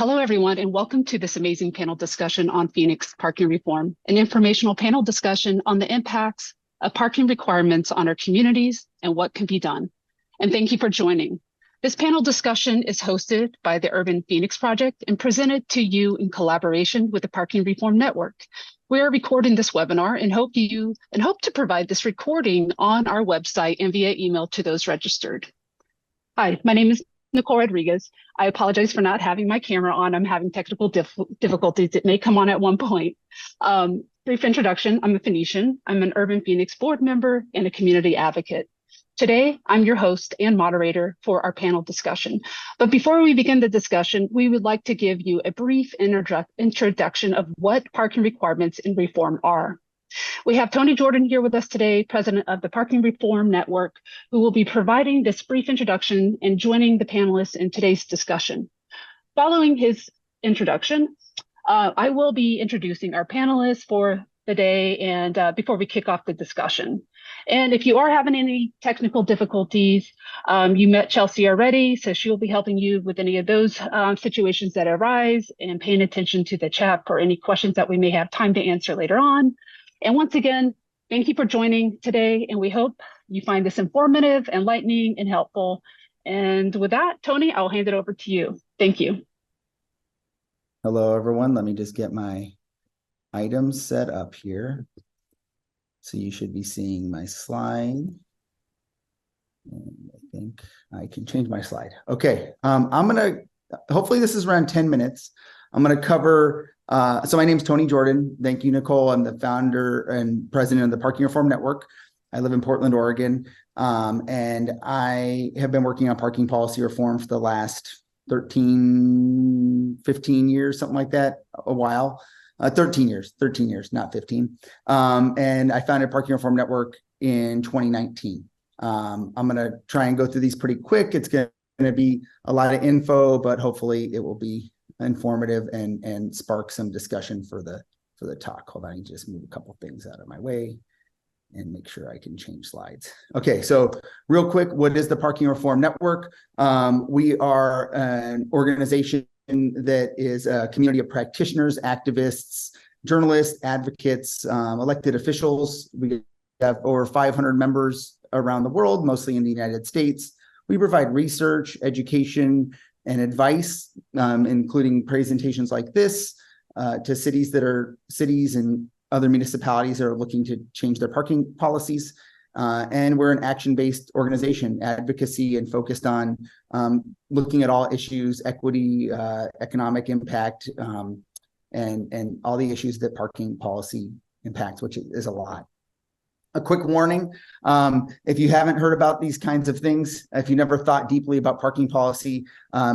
Hello, everyone, and welcome to this amazing panel discussion on Phoenix parking reform, an informational panel discussion on the impacts of parking requirements on our communities and what can be done. And thank you for joining. This panel discussion is hosted by the Urban Phoenix Project and presented to you in collaboration with the Parking Reform Network. We are recording this webinar and hope to provide this recording on our website and via email to those registered. Hi, my name is Nicole Rodriguez. I apologize for not having my camera on. I'm having technical difficulties. It may come on at one point. Brief introduction, I'm a Phoenician. I'm an Urban Phoenix board member and a community advocate. Today, I'm your host and moderator for our panel discussion. But before we begin the discussion, we would like to give you a brief introduction of what parking requirements and reform are. We have Tony Jordan here with us today, president of the Parking Reform Network, who will be providing this brief introduction and joining the panelists in today's discussion. Following his introduction, I will be introducing our panelists for the day and before we kick off the discussion. And if you are having any technical difficulties, you met Chelsea already, so she will be helping you with any of those situations that arise and paying attention to the chat for any questions that we may have time to answer later on. And once again, thank you for joining today, and we hope you find this informative, enlightening, and helpful. And with that, Tony, I'll hand it over to you. Thank you. Hello, everyone. Let me just get my items set up here. So you should be seeing my slide. And I think I can change my slide. Okay, hopefully this is around 10 minutes. I'm gonna cover, so my name is Tony Jordan. Thank you, Nicole. I'm the founder and president of the Parking Reform Network. I live in Portland, Oregon, and I have been working on parking policy reform for the last 13, 15 years, something like that, a while. 13 years, not 15. And I founded Parking Reform Network in 2019. I'm gonna try and go through these pretty quick. It's gonna be a lot of info, but hopefully it will be informative and spark some discussion for the talk. Hold on, I need to just move a couple things out of my way and make sure I can change slides. Okay, so real quick, what is the Parking Reform Network? We are an organization that is a community of practitioners, activists, journalists, advocates, elected officials. We have over 500 members around the world, mostly in the United States. We provide research, education, and advice, including presentations like this, to cities and other municipalities that are looking to change their parking policies. And we're an action-based organization, advocacy and focused on looking at all issues, equity, economic impact, and all the issues that parking policy impacts, which is a lot. A quick warning, if you haven't heard about these kinds of things, if you never thought deeply about parking policy,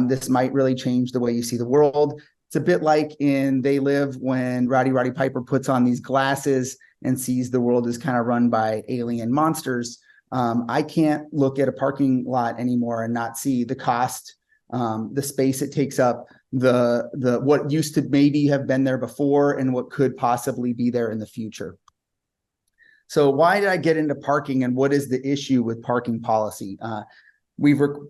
this might really change the way you see the world. It's a bit like in They Live when Roddy Piper puts on these glasses and sees the world is kind of run by alien monsters. I can't look at a parking lot anymore and not see the cost, the space it takes up, the what used to maybe have been there before and what could possibly be there in the future. So why did I get into parking and what is the issue with parking policy?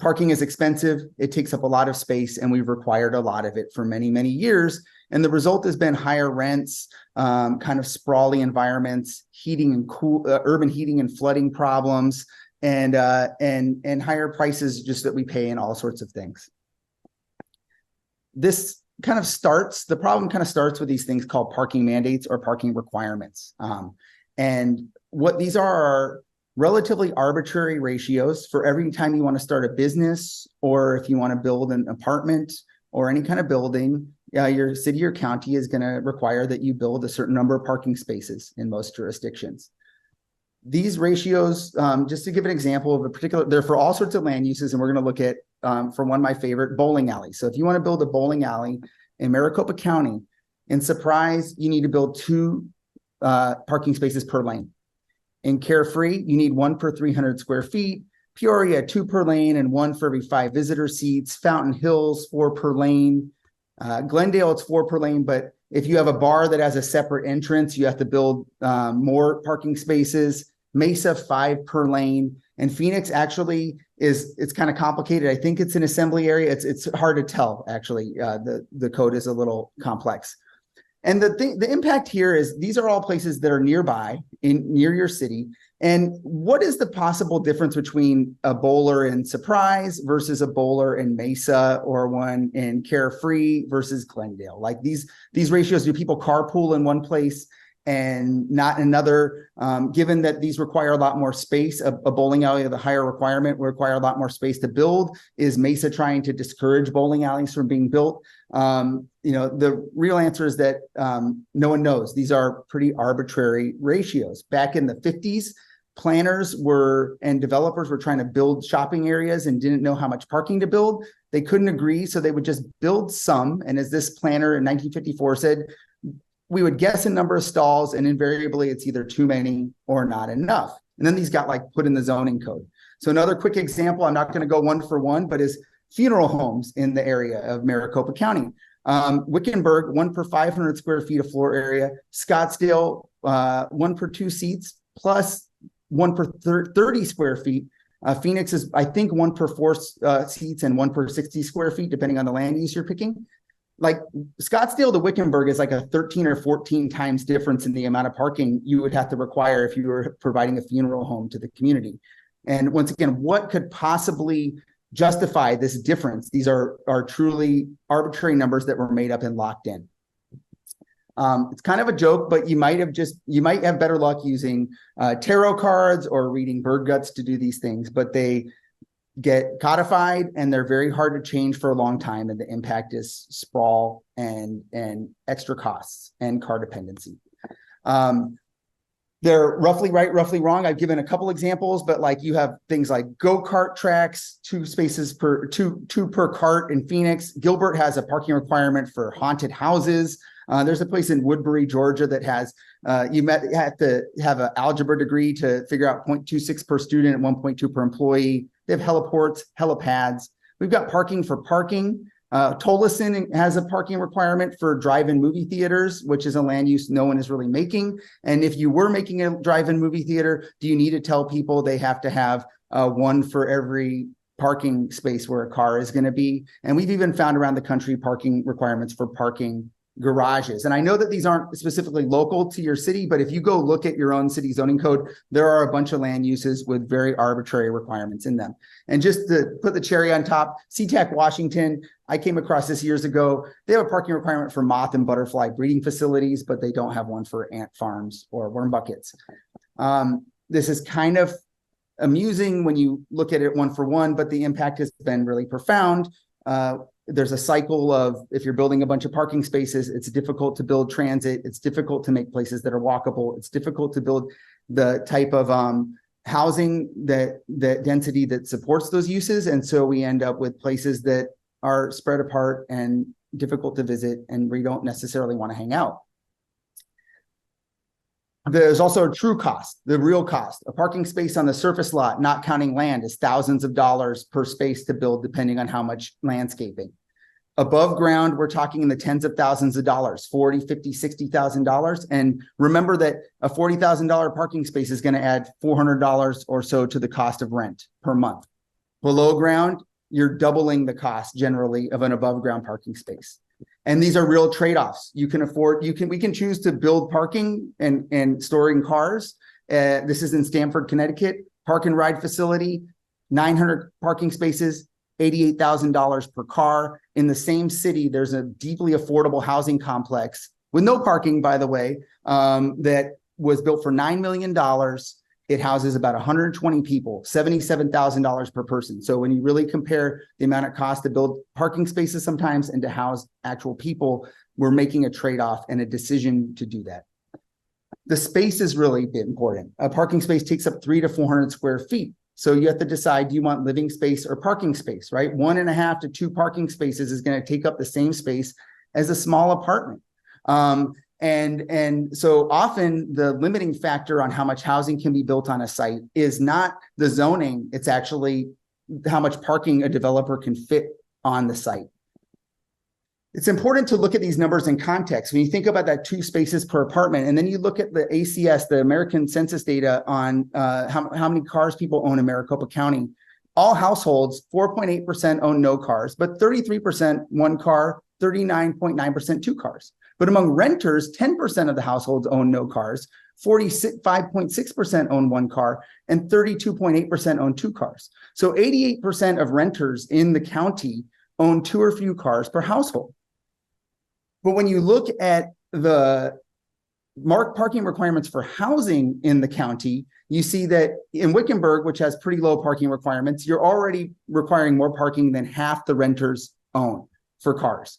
Parking is expensive, it takes up a lot of space, and we've required a lot of it for many, many years. And the result has been higher rents, kind of sprawly environments, urban heating and flooding problems, and higher prices just that we pay in all sorts of things. The problem kind of starts with these things called parking mandates or parking requirements. And what these are relatively arbitrary ratios for every time you want to start a business, or if you want to build an apartment or any kind of building, your city or county is going to require that you build a certain number of parking spaces in most jurisdictions. These ratios, just to give an example of a particular, they're for all sorts of land uses, and we're going to look at, for one of my favorite, bowling alleys. So if you want to build a bowling alley in Maricopa County, in Surprise, you need to build 2 parking spaces per lane. In Carefree, you need 1 per 300 square feet. Peoria, 2 per lane and 1 for every 5 visitor seats. Fountain Hills, 4 per lane. Glendale, it's 4 per lane, but if you have a bar that has a separate entrance, you have to build more parking spaces. Mesa 5 per lane, and Phoenix actually it's kind of complicated. I think it's an assembly area. It's hard to tell actually. The code is a little complex. And the impact here is these are all places that are nearby near your city. And what is the possible difference between a bowler in Surprise versus a bowler in Mesa, or one in Carefree versus Glendale? Like these ratios, do people carpool in one place and not another? Given that these require a lot more space, a bowling alley of the higher requirement will require a lot more space to build. Is Mesa trying to discourage bowling alleys from being built? The real answer is that no one knows. These are pretty arbitrary ratios. Back in the 50s, planners and developers were trying to build shopping areas and didn't know how much parking to build. They couldn't agree, so they would just build some. And as this planner in 1954 said, we would guess a number of stalls, and invariably it's either too many or not enough. And then these got put in the zoning code. So another quick example, I'm not going to go one for one, but is funeral homes in the area of Maricopa County. Wickenburg, 1 per 500 square feet of floor area. Scottsdale, 1 per 2 seats, plus 1 per 30 square feet. Phoenix is, I think, 1 per 4 seats and 1 per 60 square feet, depending on the land use you're picking. Like Scottsdale to Wickenburg is like a 13 or 14 times difference in the amount of parking you would have to require if you were providing a funeral home to the community. And once again, what could possibly justify this difference? These are truly arbitrary numbers that were made up and locked in. It's kind of a joke, but you might have better luck using tarot cards or reading bird guts to do these things, but they get codified and they're very hard to change for a long time. And the impact is sprawl and extra costs and car dependency. They're roughly right, roughly wrong. I've given a couple examples, but you have things like go-kart tracks, 2 spaces per two per cart in Phoenix. Gilbert has a parking requirement for haunted houses. There's a place in Woodbury, Georgia that has, you have to have an algebra degree to figure out 0.26 per student and 1.2 per employee. They have heliports, helipads. We've got parking for parking. Tolleson has a parking requirement for drive-in movie theaters, which is a land use no one is really making. And if you were making a drive-in movie theater, do you need to tell people they have to have 1 for every parking space where a car is going to be? And we've even found around the country parking requirements for parking garages. And I know that these aren't specifically local to your city, but if you go look at your own city zoning code, there are a bunch of land uses with very arbitrary requirements in them. And just to put the cherry on top, SeaTac Washington, I came across this years ago. They have a parking requirement for moth and butterfly breeding facilities, but they don't have one for ant farms or worm buckets. This is kind of amusing when you look at it one for one, but the impact has been really profound. There's a cycle of, if you're building a bunch of parking spaces, it's difficult to build transit. It's difficult to make places that are walkable. It's difficult to build the type of housing that density that supports those uses. And so we end up with places that are spread apart and difficult to visit, and we don't necessarily want to hang out. There's also a true cost, the real cost. A parking space on the surface lot, not counting land, is thousands of dollars per space to build, depending on how much landscaping. Above ground, we're talking in the tens of thousands of dollars, $40,000, $50,000, $60,000. And remember that a $40,000 parking space is going to add $400 or so to the cost of rent per month. Below ground, you're doubling the cost generally of an above ground parking space. And these are real trade-offs. You can afford, we can choose to build parking and storing cars. This is in Stamford, Connecticut, park and ride facility, 900 parking spaces, $88,000 per car. In the same city, there's a deeply affordable housing complex with no parking, by the way, that was built for $9 million. It houses about 120 people, $77,000 per person. So when you really compare the amount of cost to build parking spaces sometimes and to house actual people, we're making a trade-off and a decision to do that. The space is really important. A parking space takes up 300 to 400 square feet. So you have to decide, do you want living space or parking space, right? 1.5 to 2 parking spaces is going to take up the same space as a small apartment. And so often the limiting factor on how much housing can be built on a site is not the zoning, it's actually how much parking a developer can fit on the site. It's important to look at these numbers in context. When you think about that 2 spaces per apartment, and then you look at the ACS, the American Census data on how many cars people own in Maricopa County, all households, 4.8% own no cars, but 33% 1 car, 39.9% 2 cars. But among renters, 10% of the households own no cars, 45.6% own 1 car, and 32.8% own 2 cars. So 88% of renters in the county own 2 or few cars per household. But when you look at the parking requirements for housing in the county, you see that in Wickenburg, which has pretty low parking requirements, you're already requiring more parking than half the renters own for cars.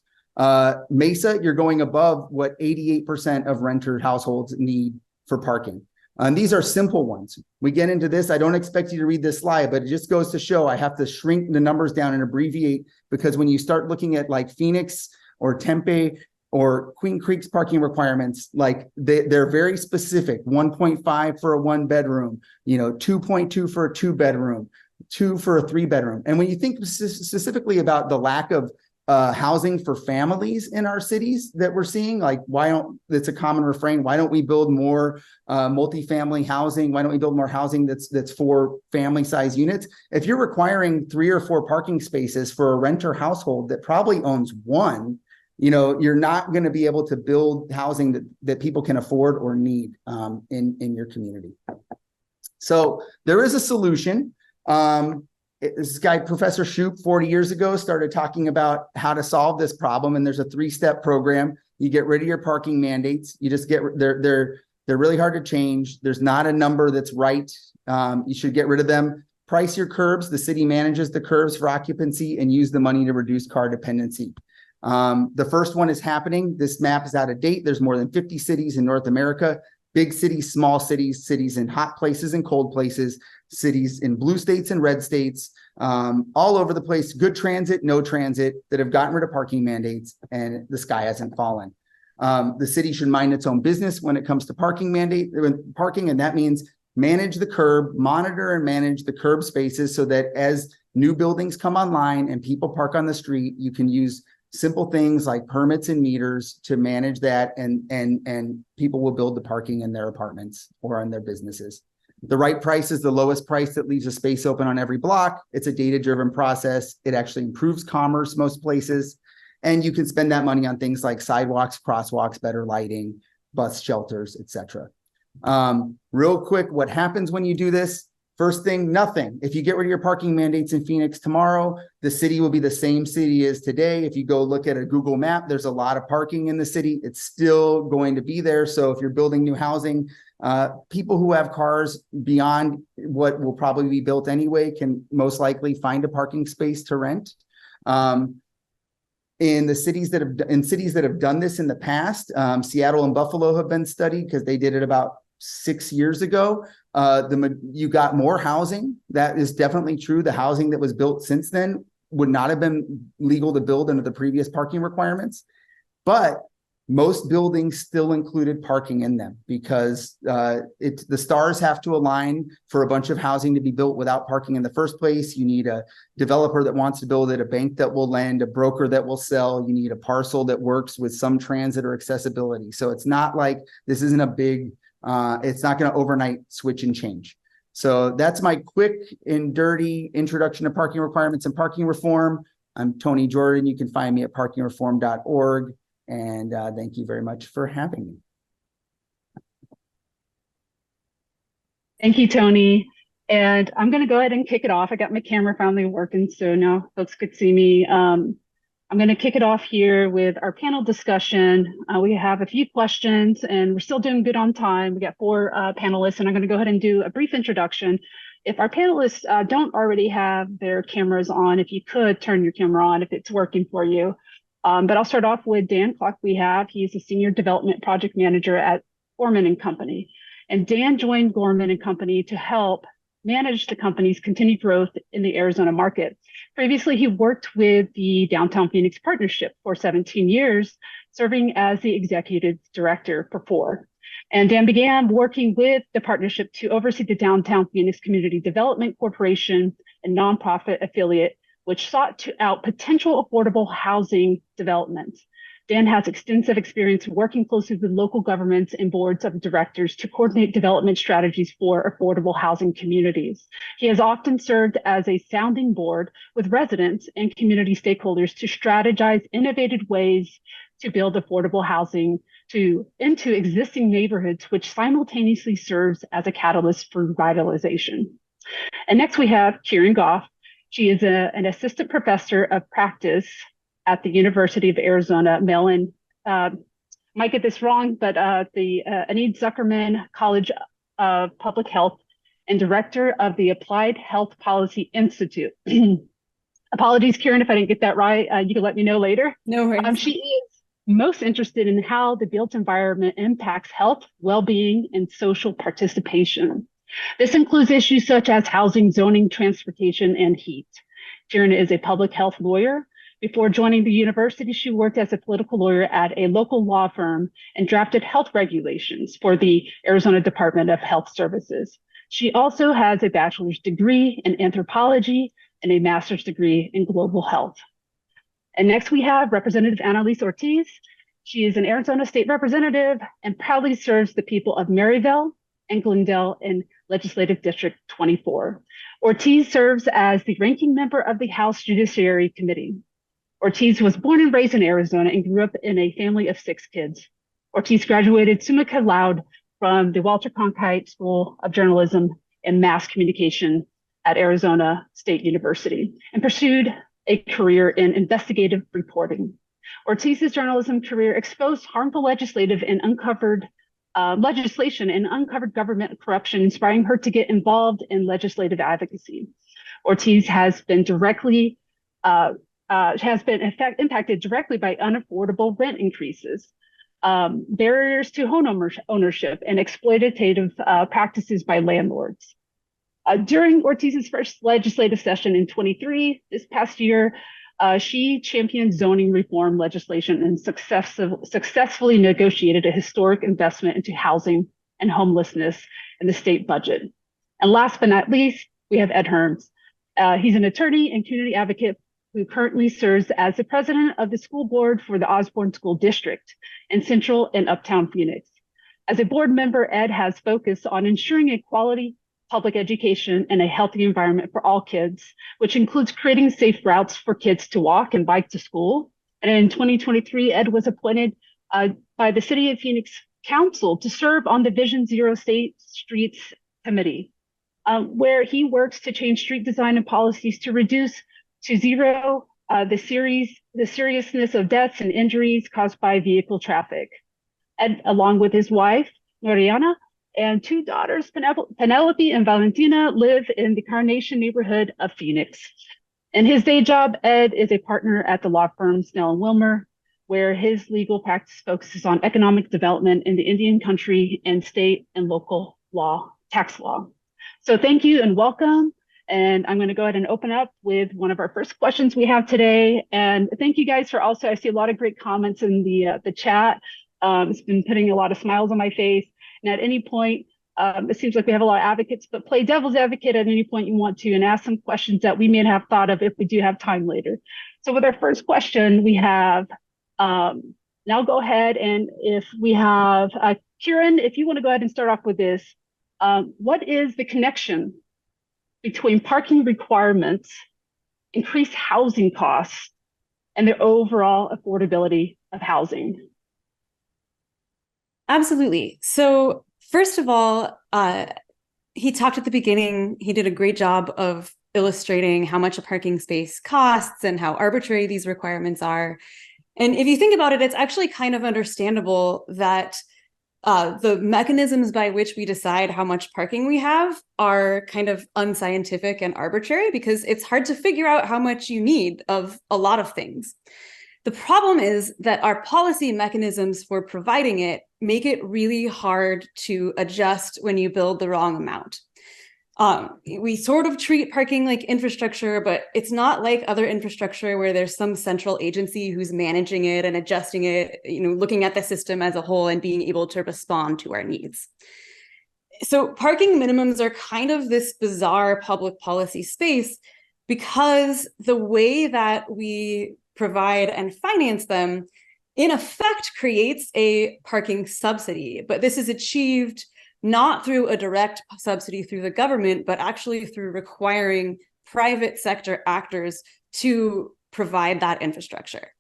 Mesa, you're going above what 88% of renter households need for parking. And these are simple ones. We get into this. I don't expect you to read this slide, but it just goes to show I have to shrink the numbers down and abbreviate, because when you start looking at like Phoenix or Tempe or Queen Creek's parking requirements, like they're very specific. 1.5 for a 1-bedroom, 2.2 for a 2-bedroom, 2 for a 3-bedroom. And when you think specifically about the lack of housing for families in our cities that we're seeing, like it's a common refrain, why don't we build more multifamily housing? Why don't we build more housing that's for family size units? If you're requiring 3 or 4 parking spaces for a renter household that probably owns 1, you're not going to be able to build housing that people can afford or need in your community. So there is a solution. This guy, Professor Shoup, 40 years ago, started talking about how to solve this problem. And there's a 3-step program. You get rid of your parking mandates. You just they're really hard to change. There's not a number that's right. You should get rid of them. Price your curbs. The city manages the curbs for occupancy, and use the money to reduce car dependency. The first one is happening. This map is out of date. There's more than 50 cities in North America. Big cities, small cities, cities in hot places and cold places, cities in blue states and red states, all over the place, good transit, no transit, that have gotten rid of parking mandates, and the sky hasn't fallen. The city should mind its own business when it comes to parking, and that means manage the curb, monitor and manage the curb spaces, so that as new buildings come online and people park on the street, you can use simple things like permits and meters to manage that, and people will build the parking in their apartments or in their businesses. The right price is the lowest price that leaves a space open on every block. It's a data-driven process. It actually improves commerce most places. And you can spend that money on things like sidewalks, crosswalks, better lighting, bus shelters, etc. Real quick, what happens when you do this? First thing, nothing. If you get rid of your parking mandates in Phoenix tomorrow, the city will be the same city as today. If you go look at a Google map, there's a lot of parking in the city. It's still going to be there. So if you're building new housing, people who have cars beyond what will probably be built anyway can most likely find a parking space to rent. In cities that have done this in the past, Seattle and Buffalo have been studied because they did it about 6 years ago. You got more housing. That is definitely true. The housing that was built since then would not have been legal to build under the previous parking requirements, but most buildings still included parking in them, because the stars have to align for a bunch of housing to be built without parking in the first place. You need a developer that wants to build it, a bank that will lend, a broker that will sell. You need a parcel that works with some transit or accessibility. So it's not like this isn't a big, it's not going to overnight switch and change. So that's my quick and dirty introduction to parking requirements and parking reform. I'm Tony Jordan. You can find me at parkingreform.org. And thank you very much for having me. Thank you, Tony. And I'm going to go ahead and kick it off. I got my camera finally working, so now folks could see me. I'm going to kick it off here with our panel discussion. We have a few questions, and we're still doing good on time. We got 4 panelists, and I'm going to go ahead and do a brief introduction. If our panelists don't already have their cameras on, if you could turn your camera on if it's working for you. But I'll start off with Dan Clark. He's a senior development project manager at Gorman & Company. And Dan joined Gorman & Company to help manage the company's continued growth in the Arizona market. Previously, he worked with the Downtown Phoenix Partnership for 17 years, serving as the executive director for 4. And Dan began working with the partnership to oversee the Downtown Phoenix Community Development Corporation, a nonprofit affiliate which sought out potential affordable housing developments. Dan has extensive experience working closely with local governments and boards of directors to coordinate development strategies for affordable housing communities. He has often served as a sounding board with residents and community stakeholders to strategize innovative ways to build affordable housing into existing neighborhoods, which simultaneously serves as a catalyst for revitalization. And next we have Kieran Goff. She is an assistant professor of practice at the University of Arizona, Mellon. Might get this wrong, but the Anid Zuckerman College of Public Health and director of the Applied Health Policy Institute. Apologies, Kieran, if I didn't get that right. You can let me know later. No worries. She is most interested in how the built environment impacts health, well-being, and social participation. This includes issues such as housing, zoning, transportation, and heat. Kieran is a public health lawyer. Before joining the university, she worked as a political lawyer at a local law firm and drafted health regulations for the Arizona Department of Health Services. She also has a bachelor's degree in anthropology and a master's degree in global health. And next we have Representative Annalise Ortiz. She is an Arizona state representative and proudly serves the people of Maryville and Glendale in Legislative District 24. Ortiz serves as the ranking member of the House Judiciary Committee. Ortiz was born and raised in Arizona and grew up in a family of 6 kids. Ortiz graduated summa cum laude from the Walter Cronkite School of Journalism and Mass Communication at Arizona State University and pursued a career in investigative reporting. Ortiz's journalism career exposed harmful legislation and uncovered government corruption, inspiring her to get involved in legislative advocacy. Ortiz has been impacted directly by unaffordable rent increases, barriers to home ownership, and exploitative practices by landlords. During Ortiz's first legislative session in 23, this past year, she championed zoning reform legislation and successfully negotiated a historic investment into housing and homelessness in the state budget. And last but not least, we have Ed Herms. He's an attorney and community advocate who currently serves as the president of the school board for the Osborne School District in Central and Uptown Phoenix. As a board member, Ed has focused on ensuring a quality public education and a healthy environment for all kids, which includes creating safe routes for kids to walk and bike to school. And in 2023, Ed was appointed by the City of Phoenix Council to serve on the Vision Zero State Streets Committee, where he works to change street design and policies to reduce to zero the seriousness of deaths and injuries caused by vehicle traffic. Ed, along with his wife, Mariana, and 2 daughters, Penelope and Valentina, live in the Carnation neighborhood of Phoenix. In his day job, Ed is a partner at the law firm Snell and Wilmer, where his legal practice focuses on economic development in the Indian country and state and local law, tax law. So thank you and welcome. And I'm going to go ahead and open up with one of our first questions we have today. And thank you guys for also, I see a lot of great comments in the chat. It's been putting a lot of smiles on my face. And at any point, it seems like we have a lot of advocates, but play devil's advocate at any point you want to and ask some questions that we may have thought of if we do have time later. So with our first question, we have, now go ahead and if we have, Kieran, if you want to go ahead and start off with this, what is the connection between parking requirements, increased housing costs, and the overall affordability of housing? Absolutely. So first of all, he talked at the beginning, he did a great job of illustrating how much a parking space costs and how arbitrary these requirements are. And if you think about it, it's actually kind of understandable that the mechanisms by which we decide how much parking we have are kind of unscientific and arbitrary because it's hard to figure out how much you need of a lot of things. The problem is that our policy mechanisms for providing it make it really hard to adjust when you build the wrong amount. We sort of treat parking like infrastructure, but it's not like other infrastructure where there's some central agency who's managing it and adjusting it, looking at the system as a whole and being able to respond to our needs. So parking minimums are kind of this bizarre public policy space because the way that we provide and finance them in effect creates a parking subsidy, but this is achieved not through a direct subsidy through the government, but actually through requiring private sector actors to provide that infrastructure.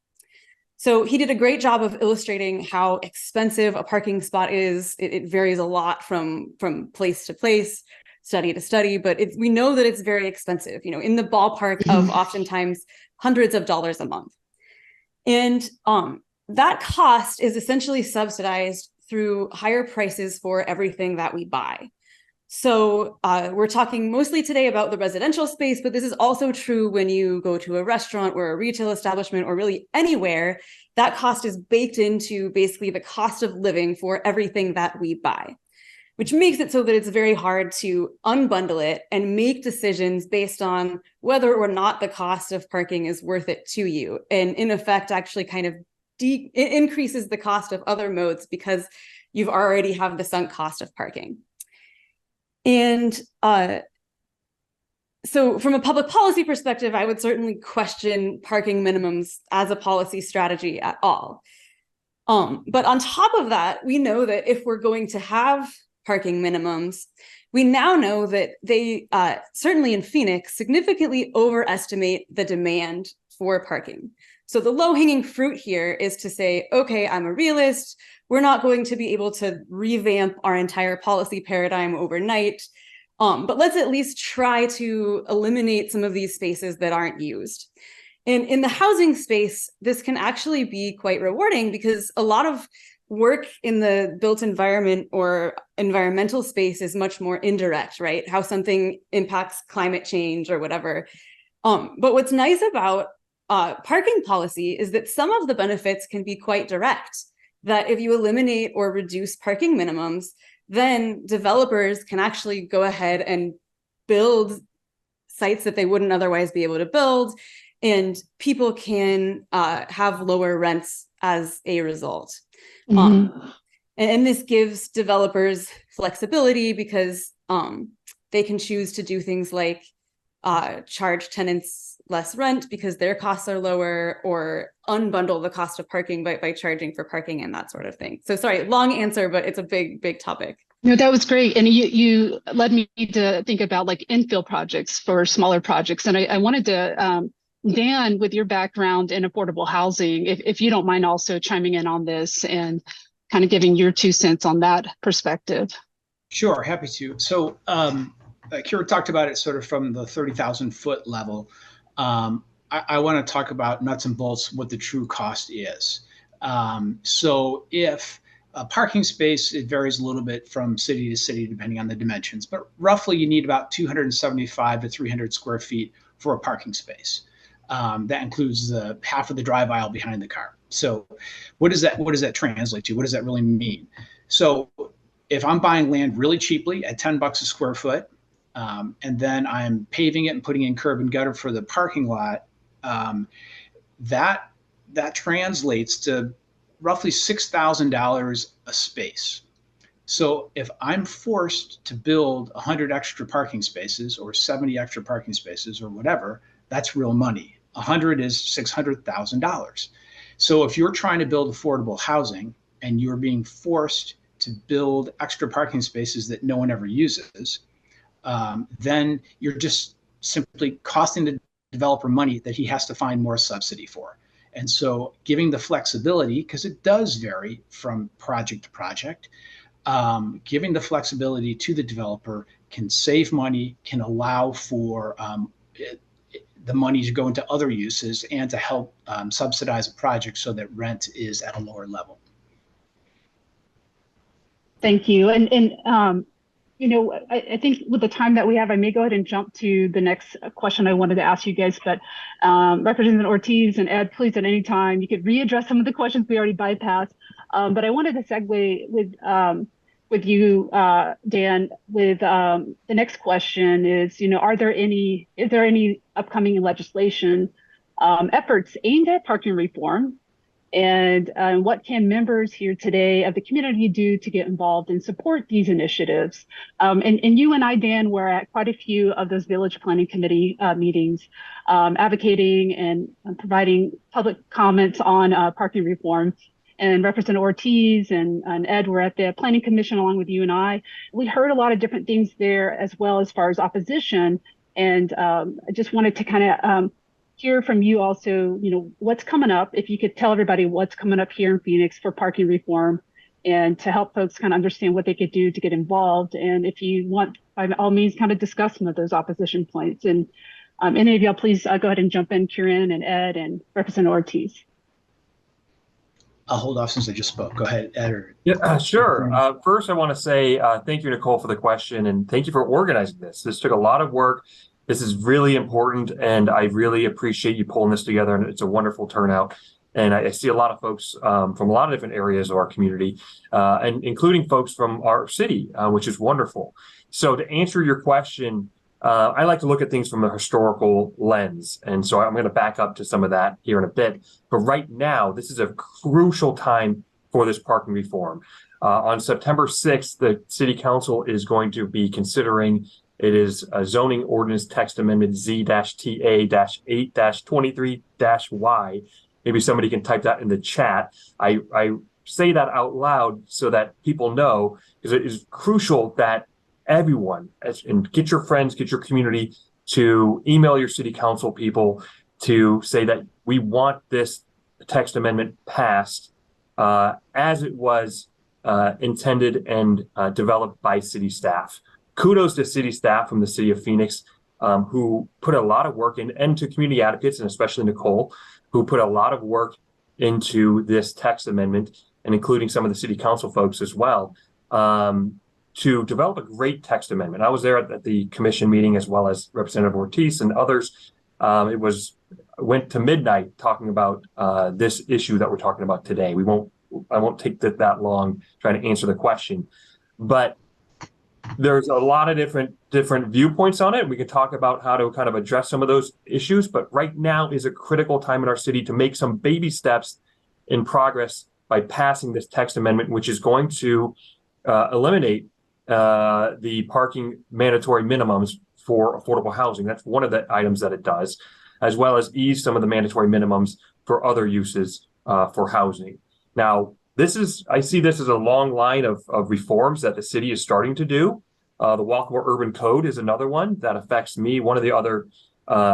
So he did a great job of illustrating how expensive a parking spot is. It varies a lot from place to place, study to study, but we know that it's very expensive, in the ballpark of oftentimes hundreds of dollars a month. And that cost is essentially subsidized through higher prices for everything that we buy. So we're talking mostly today about the residential space, but this is also true when you go to a restaurant or a retail establishment or really anywhere. That cost is baked into basically the cost of living for everything that we buy, which makes it so that it's very hard to unbundle it and make decisions based on whether or not the cost of parking is worth it to you. And in effect, actually kind of it increases the cost of other modes because you've already have the sunk cost of parking. And so from a public policy perspective, I would certainly question parking minimums as a policy strategy at all. But on top of that, we know that if we're going to have parking minimums, we now know that they, certainly in Phoenix, significantly overestimate the demand for parking. So the low-hanging fruit here is to say, okay, I'm a realist. We're not going to be able to revamp our entire policy paradigm overnight, but let's at least try to eliminate some of these spaces that aren't used. And in the housing space, this can actually be quite rewarding because a lot of work in the built environment or environmental space is much more indirect, right? How something impacts climate change or whatever. But what's nice about parking policy is that some of the benefits can be quite direct, that if you eliminate or reduce parking minimums, then developers can actually go ahead and build sites that they wouldn't otherwise be able to build, and people can have lower rents as a result. And this gives developers flexibility because they can choose to do things like charge tenants less rent because their costs are lower, or unbundle the cost of parking by charging for parking and that sort of thing. So sorry, long answer, but it's a big topic. No, that was great. And you led me to think about like infill projects for smaller projects. And I wanted to, Dan, with your background in affordable housing, if you don't mind also chiming in on this and kind of giving your 2 cents on that perspective. Sure, happy to. So Kira talked about it sort of from the 30,000 foot level. I want to talk about nuts and bolts, what the true cost is. So if a parking space, it varies a little bit from city to city depending on the dimensions, but roughly you need about 275 to 300 square feet for a parking space. That includes the half of the drive aisle behind the car. So what does that translate to? What does that really mean? So if I'm buying land really cheaply at $10 a square foot, and then I'm paving it and putting in curb and gutter for the parking lot, that translates to roughly $6,000 a space. So if I'm forced to build 100 extra parking spaces or 70 extra parking spaces or whatever, that's real money. 100 is $600,000. So if you're trying to build affordable housing and you're being forced to build extra parking spaces that no one ever uses, then you're just simply costing the developer money that he has to find more subsidy for. And so giving the flexibility, because it does vary from project to project, giving the flexibility to the developer can save money, can allow for the money to go into other uses and to help subsidize a project so that rent is at a lower level. Thank you. And I think with the time that we have, I may go ahead and jump to the next question I wanted to ask you guys, but Representative Ortiz and Ed, please at any time, you could readdress some of the questions we already bypassed. But I wanted to segue with you, Dan, with the next question is, is there any upcoming legislation efforts aimed at parking reform And what can members here today of the community do to get involved and support these initiatives? And you and I, Dan, were at quite a few of those Village Planning Committee meetings, advocating and providing public comments on parking reform. And Representative Ortiz and Ed were at the Planning Commission along with you and I. We heard a lot of different things there as well as far as opposition. And I just wanted to kind of hear from you also, what's coming up, if you could tell everybody what's coming up here in Phoenix for parking reform and to help folks kind of understand what they could do to get involved. And if you want, by all means, kind of discuss some of those opposition points. And any of y'all, please go ahead and jump in, Kieran and Ed and Representative Ortiz. I'll hold off since I just spoke. Go ahead, Ed. Yeah, sure. First, I want to say thank you, Nicole, for the question, and thank you for organizing this. This took a lot of work. This is really important, and I really appreciate you pulling this together, and it's a wonderful turnout. And I see a lot of folks from a lot of different areas of our community, and including folks from our city, which is wonderful. So to answer your question, I like to look at things from a historical lens. And so I'm going to back up to some of that here in a bit. But right now, this is a crucial time for this parking reform. On September 6th, the City Council is going to be considering it is a zoning ordinance text amendment Z-TA-8-23-Y. Maybe somebody can type that in the chat. I say that out loud so that people know, because it is crucial that everyone, and get your friends, get your community to email your city council people to say that we want this text amendment passed as it was intended and developed by city staff. Kudos to city staff from the city of Phoenix who put a lot of work in, and to community advocates, and especially Nicole, who put a lot of work into this text amendment, and including some of the city council folks as well, to develop a great text amendment. I was there at the commission meeting as well as Representative Ortiz and others. It went to midnight talking about this issue that we're talking about today. I won't take that long trying to answer the question, but there's a lot of different viewpoints on it. We can talk about how to kind of address some of those issues, but right now is a critical time in our city to make some baby steps in progress by passing this text amendment, which is going to eliminate the parking mandatory minimums for affordable housing. That's one of the items that it does, as well as ease some of the mandatory minimums for other uses for housing. Now, I see this as a long line of reforms that the city is starting to do. The Walkable Urban Code is another one that affects me. One of the other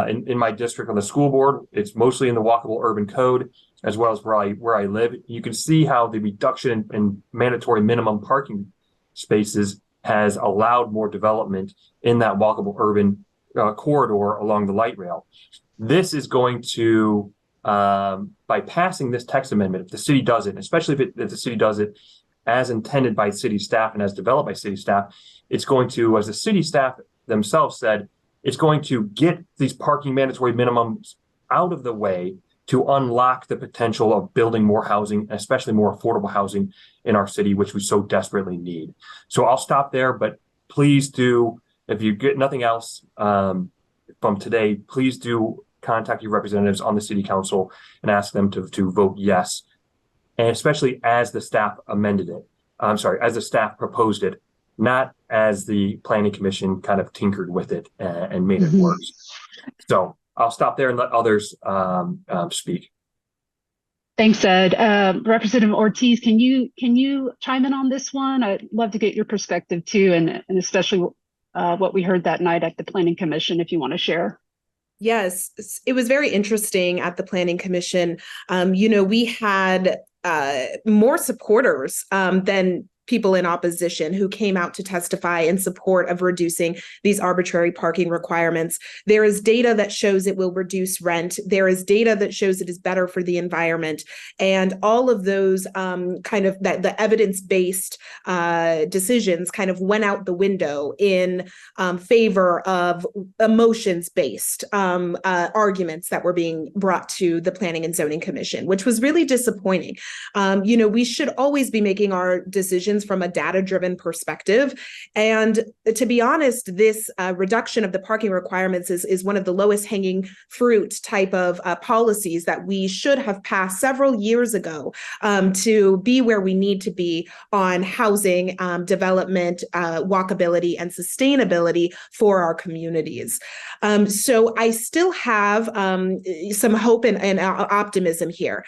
in my district on the school board, it's mostly in the Walkable Urban Code, as well as where I live. You can see how the reduction in mandatory minimum parking spaces has allowed more development in that walkable urban corridor along the light rail. This is going to, by passing this text amendment, if the city does it, especially if the city does it as intended by city staff and as developed by city staff, it's going to, as the city staff themselves said, it's going to get these parking mandatory minimums out of the way to unlock the potential of building more housing, especially more affordable housing in our city, which we so desperately need. So I'll stop there, but please do, if you get nothing else from today, please do contact your representatives on the city council and ask them to vote yes, and especially as the staff amended it. As the staff proposed it, not as the planning commission kind of tinkered with it and made it worse. So I'll stop there and let others speak. Thanks, Ed. Representative Ortiz, can you chime in on this one? I'd love to get your perspective too, and especially what we heard that night at the Planning Commission, if you want to share. Yes, it was very interesting at the Planning Commission. We had more supporters than people in opposition who came out to testify in support of reducing these arbitrary parking requirements. There is data that shows it will reduce rent. There is data that shows it is better for the environment. And all of those the evidence-based decisions kind of went out the window in favor of emotions-based arguments that were being brought to the Planning and Zoning Commission, which was really disappointing. We should always be making our decisions recommendations from a data-driven perspective. And to be honest, this reduction of the parking requirements is one of the lowest hanging fruit type of policies that we should have passed several years ago to be where we need to be on housing, development, walkability, and sustainability for our communities. So I still have some hope and optimism here.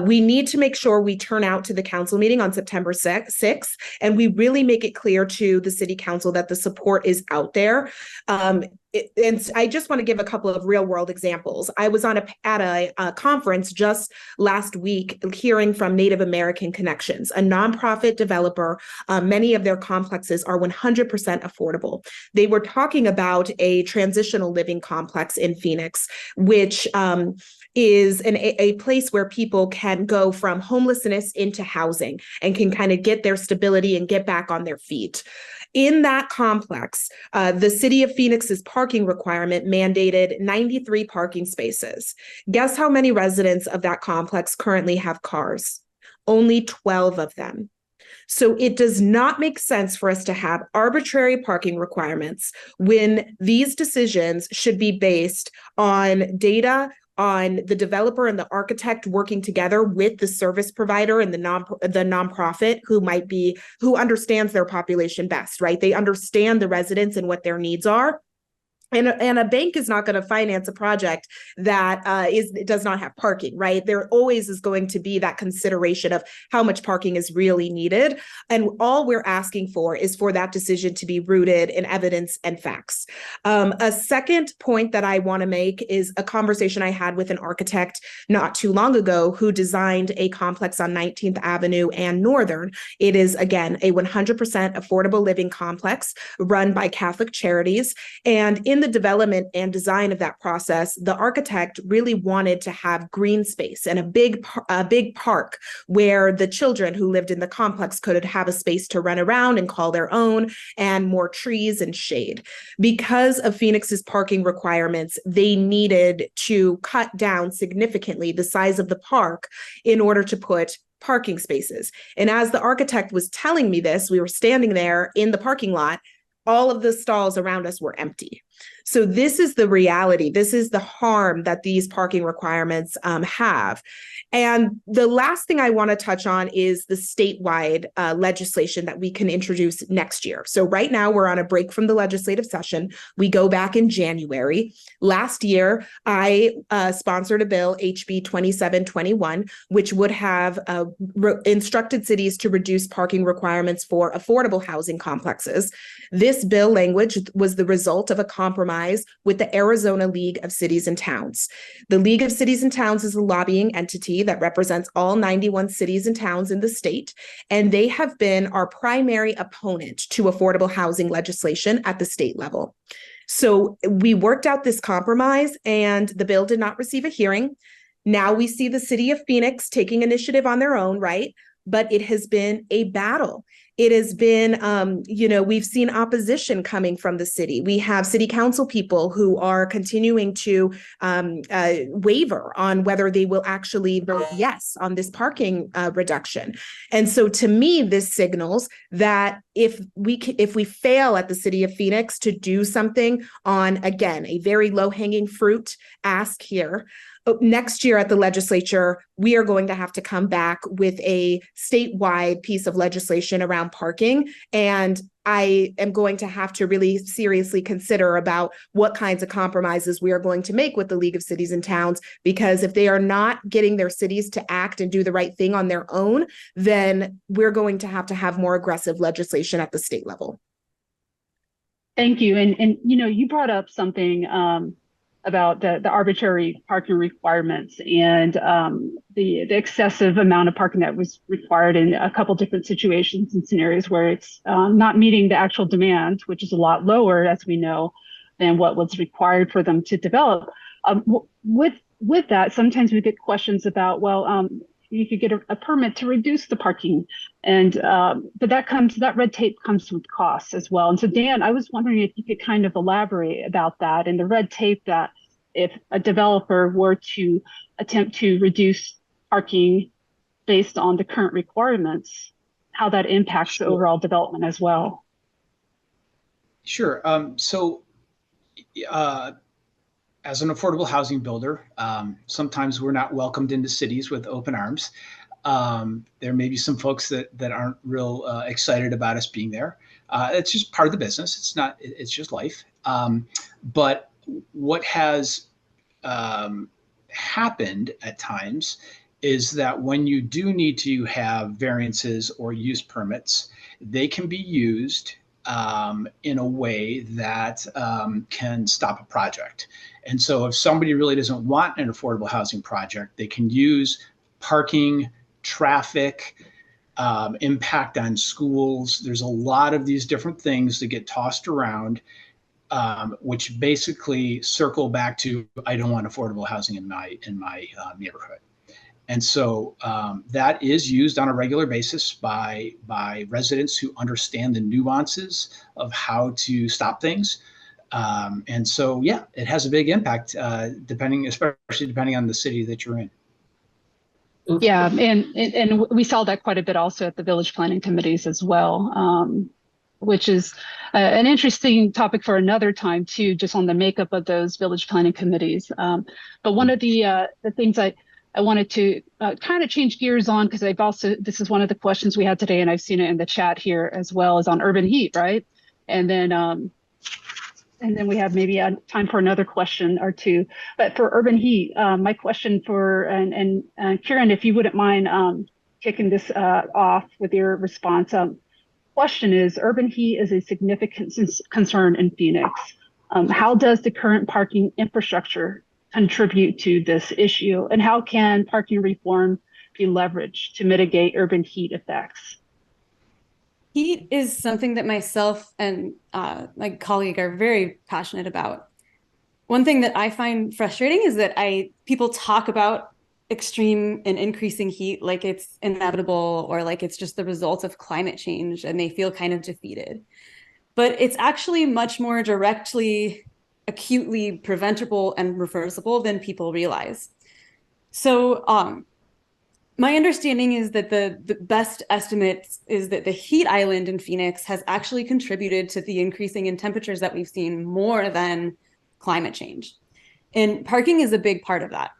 We need to make sure we turn out to the council meeting on September 6th, and we really make it clear to the city council that the support is out there. And I just want to give a couple of real world examples. I was at a conference just last week hearing from Native American Connections, a nonprofit developer. Many of their complexes are 100% affordable. They were talking about a transitional living complex in Phoenix, which is a place where people can go from homelessness into housing and can kind of get their stability and get back on their feet. In that complex, the city of Phoenix's parking requirement mandated 93 parking spaces. Guess how many residents of that complex currently have cars? Only 12 of them. So it does not make sense for us to have arbitrary parking requirements when these decisions should be based on data, on the developer and the architect working together with the service provider and the nonprofit who understands their population best, right? They understand the residents and what their needs are. And a bank is not going to finance a project that does not have parking, right? There always is going to be that consideration of how much parking is really needed. And all we're asking for is for that decision to be rooted in evidence and facts. A second point that I want to make is a conversation I had with an architect not too long ago who designed a complex on 19th Avenue and Northern. It is, again, a 100% affordable living complex run by Catholic Charities. And in the development and design of that process, the architect really wanted to have green space and a big park where the children who lived in the complex could have a space to run around and call their own, and more trees and shade. Because of Phoenix's parking requirements, they needed to cut down significantly the size of the park in order to put parking spaces. And as the architect was telling me this, we were standing there in the parking lot, all of the stalls around us were empty. So this is the reality. This is the harm that these parking requirements have. And the last thing I want to touch on is the statewide legislation that we can introduce next year. So right now we're on a break from the legislative session. We go back in January. Last year, I sponsored a bill, HB 2721, which would have instructed cities to reduce parking requirements for affordable housing complexes. This bill language was the result of a compromise with the Arizona League of Cities and Towns. The League of Cities and Towns is a lobbying entity that represents all 91 cities and towns in the state, and they have been our primary opponent to affordable housing legislation at the state level. So we worked out this compromise, and the bill did not receive a hearing. Now we see the city of Phoenix taking initiative on their own, right? But it has been a battle. It has been, we've seen opposition coming from the city. We have city council people who are continuing to waver on whether they will actually vote yes on this parking reduction. And so to me, this signals that if we fail at the city of Phoenix to do something on, again, a very low-hanging fruit ask here, next year at the legislature, we are going to have to come back with a statewide piece of legislation around parking. And I am going to have to really seriously consider about what kinds of compromises we are going to make with the League of Cities and Towns, because if they are not getting their cities to act and do the right thing on their own, then we're going to have more aggressive legislation at the state level. Thank you. And you brought up something about the arbitrary parking requirements and the excessive amount of parking that was required in a couple different situations and scenarios where it's not meeting the actual demand, which is a lot lower, as we know, than what was required for them to develop. With that, sometimes we get questions about, you could get a permit to reduce the parking, and but that red tape comes with costs as well. And so, Dan, I was wondering if you could kind of elaborate about that and the red tape that if a developer were to attempt to reduce parking based on the current requirements, how that impacts the Sure. overall development as well. Sure. As an affordable housing builder, sometimes we're not welcomed into cities with open arms. There may be some folks that aren't real excited about us being there. It's just part of the business. It's not. It's just life. But what has happened at times is that when you do need to have variances or use permits, they can be used in a way that can stop a project. And so if somebody really doesn't want an affordable housing project, they can use parking, traffic, impact on schools. There's a lot of these different things that get tossed around, which basically circle back to, I don't want affordable housing in my neighborhood. And so that is used on a regular basis by residents who understand the nuances of how to stop things. And so, yeah, it has a big impact, especially depending on the city that you're in. Yeah, and we saw that quite a bit also at the village planning committees as well, which is an interesting topic for another time too, just on the makeup of those village planning committees. But one of the things I wanted to kind of change gears on, because this is one of the questions we had today, and I've seen it in the chat here as well, is on urban heat, right? And then we have maybe time for another question or two. But for urban heat, my question and Kieran, if you wouldn't mind kicking this off with your response. Question is, urban heat is a significant concern in Phoenix. How does the current parking infrastructure contribute to this issue? And how can parking reform be leveraged to mitigate urban heat effects? Heat is something that myself and my colleague are very passionate about. One thing that I find frustrating is that people talk about extreme and increasing heat like it's inevitable or like it's just the result of climate change, and they feel kind of defeated. But it's actually much more directly, acutely preventable and reversible than people realize. So my understanding is that the best estimate is that the heat island in Phoenix has actually contributed to the increasing in temperatures that we've seen more than climate change. And parking is a big part of that.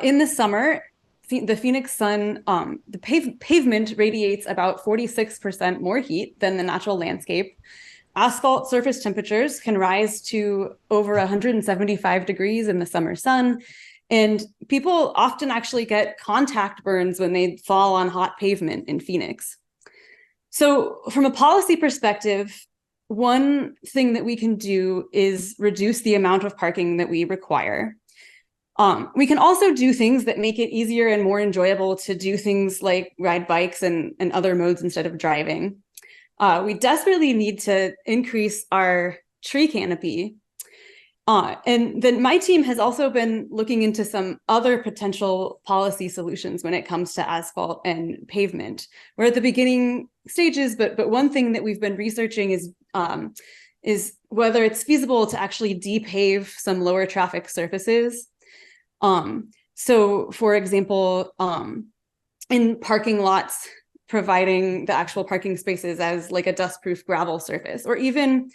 In the summer, the Phoenix sun, the pavement radiates about 46% more heat than the natural landscape. Asphalt surface temperatures can rise to over 175 degrees in the summer sun. And people often actually get contact burns when they fall on hot pavement in Phoenix. So from a policy perspective, one thing that we can do is reduce the amount of parking that we require. We can also do things that make it easier and more enjoyable to do things like ride bikes and other modes instead of driving. We desperately need to increase our tree canopy. And then my team has also been looking into some other potential policy solutions when it comes to asphalt and pavement. We're at the beginning stages, but one thing that we've been researching is whether it's feasible to actually depave some lower traffic surfaces. So for example, in parking lots, providing the actual parking spaces as like a dustproof gravel surface, or even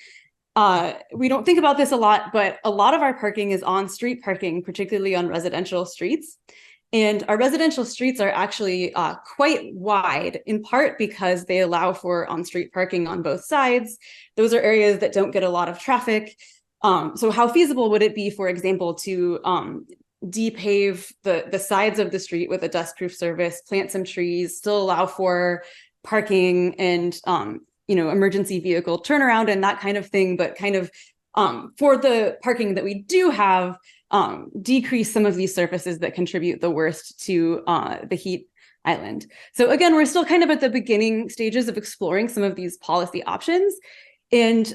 we don't think about this a lot, but a lot of our parking is on street parking, particularly on residential streets. And our residential streets are actually quite wide, in part because they allow for on-street parking on both sides. Those are areas that don't get a lot of traffic. So how feasible would it be, for example, to depave the sides of the street with a dustproof surface, plant some trees, still allow for parking and emergency vehicle turnaround and that kind of thing, but kind of for the parking that we do have, decrease some of these surfaces that contribute the worst to the heat island. So again, we're still kind of at the beginning stages of exploring some of these policy options. And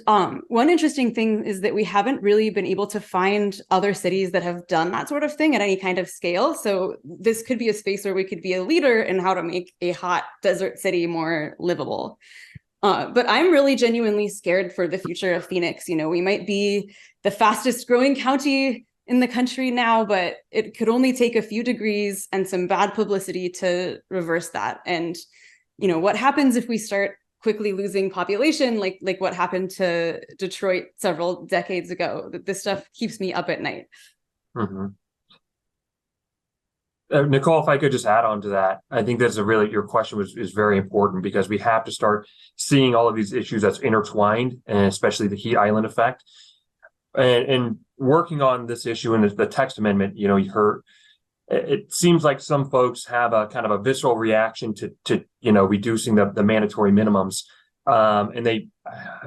one interesting thing is that we haven't really been able to find other cities that have done that sort of thing at any kind of scale. So this could be a space where we could be a leader in how to make a hot desert city more livable. But I'm really genuinely scared for the future of Phoenix. We might be the fastest growing county in the country now, but it could only take a few degrees and some bad publicity to reverse that. And what happens if we start quickly losing population, like what happened to Detroit several decades ago? This stuff keeps me up at night. Mm-hmm. Nicole, if I could just add on to that, I think that's your question is very important, because we have to start seeing all of these issues that's intertwined, and especially the heat island effect. And working on this issue in the text amendment, you heard, it seems like some folks have a kind of a visceral reaction to reducing the mandatory minimums. And